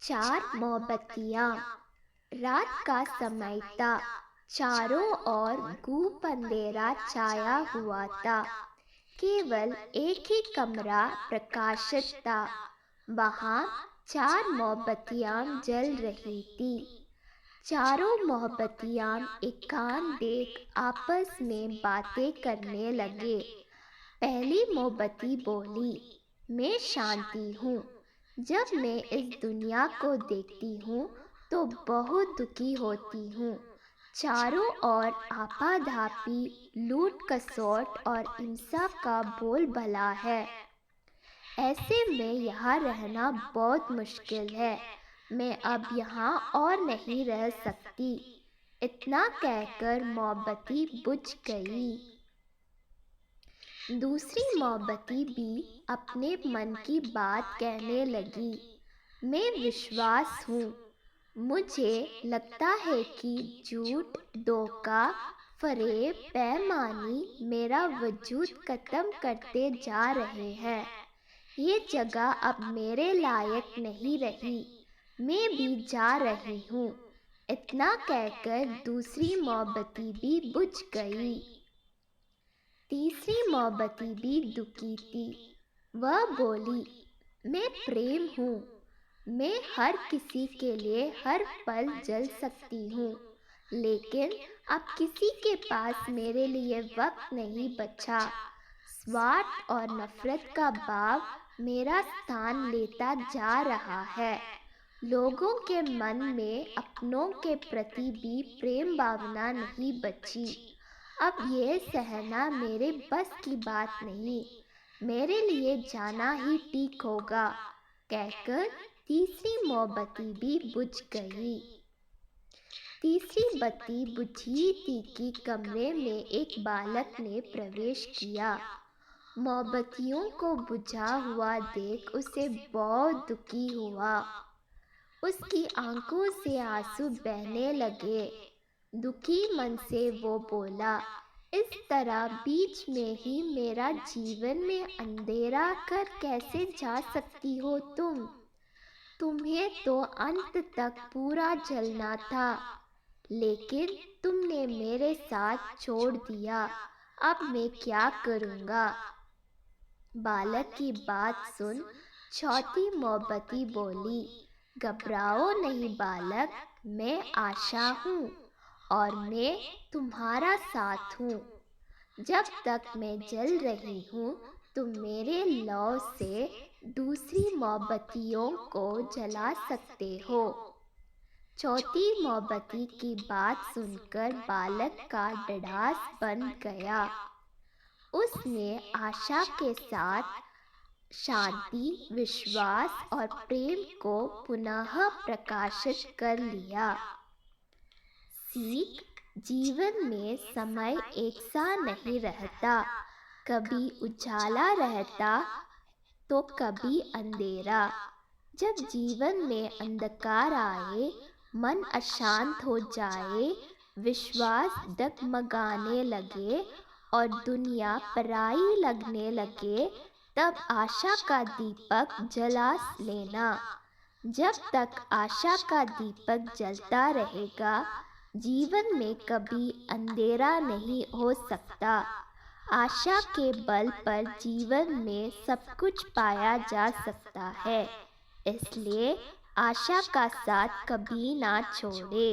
चार मोमबत्तियाँ। रात का समय था। चारों ओर गुप अंधेरा छाया हुआ था। केवल एक ही कमरा प्रकाशित था। वहाँ चार मोमबत्तियाँ जल रही थी। चारों मोमबत्तियाँ एकांत देख आपस में बातें करने लगे। पहली मोमबत्ती बोली, मैं शांति हूँ। जब मैं इस दुनिया को देखती हूँ तो बहुत दुखी होती हूँ। चारों ओर आपाधापी, लूट खसोट और हिंसा का बोलबाला है। ऐसे में यहाँ रहना बहुत मुश्किल है। मैं अब यहाँ और नहीं रह सकती। इतना कहकर मोमबत्ती बुझ गई। दूसरी मोमबत्ती भी अपने मन की बात कहने लगी। मैं विश्वास हूँ। मुझे लगता है कि झूठ, धोखा, फरेब, बेईमानी मेरा वजूद खत्म करते जा रहे हैं। ये जगह अब मेरे लायक नहीं रही। मैं भी जा रही हूँ। इतना कहकर दूसरी मोमबत्ती भी बुझ गई। तीसरी मोमबत्ती भी दुखी थी। वह बोली, मैं प्रेम हूँ। मैं हर किसी के लिए हर पल जल सकती हूँ, लेकिन अब किसी के पास मेरे लिए वक्त नहीं बचा। स्वार्थ और नफरत का भाव मेरा स्थान लेता जा रहा है। लोगों के मन में अपनों के प्रति भी प्रेम भावना नहीं बची। अब ये सहना मेरे बस की बात नहीं। मेरे लिए जाना ही ठीक होगा, कहकर तीसरी मोमबत्ती भी बुझ गई। तीसरी बत्ती बुझी थी कि कमरे में एक बालक ने प्रवेश किया। मोमबत्तियों को बुझा हुआ देख उसे बहुत दुखी हुआ। उसकी आंखों से आंसू बहने लगे। दुखी मन से वो बोला, इस तरह बीच में ही मेरा जीवन में अंधेरा कर कैसे जा सकती हो तुम? तुम्हें तो अंत तक पूरा जलना था, लेकिन तुमने मेरे साथ छोड़ दिया। अब मैं क्या करूँगा? बालक की बात सुन चौथी मोमबत्ती बोली, घबराओ नहीं बालक, मैं आशा हूँ और मैं तुम्हारा साथ हूँ। जब तक मैं जल रही हूँ तुम मेरे लौ से दूसरी मोमबत्तियों को जला सकते हो। चौथी मोमबत्ती की बात सुनकर बालक का ढाढ़स बन गया। उसने आशा के साथ शांति, विश्वास और प्रेम को पुनः प्रकाशित कर लिया। सीख, जीवन में समय एक सा नहीं रहता। कभी उजाला रहता तो कभी अंधेरा। जब जीवन में अंधकार आए, मन अशांत हो जाए, विश्वास डगमगाने लगे और दुनिया पराई लगने लगे, तब आशा का दीपक जला लेना। जब तक आशा का दीपक जलता रहेगा, जीवन में कभी अंधेरा नहीं हो सकता। आशा के बल पर जीवन में सब कुछ पाया जा सकता है। इसलिए आशा का साथ कभी ना छोड़े।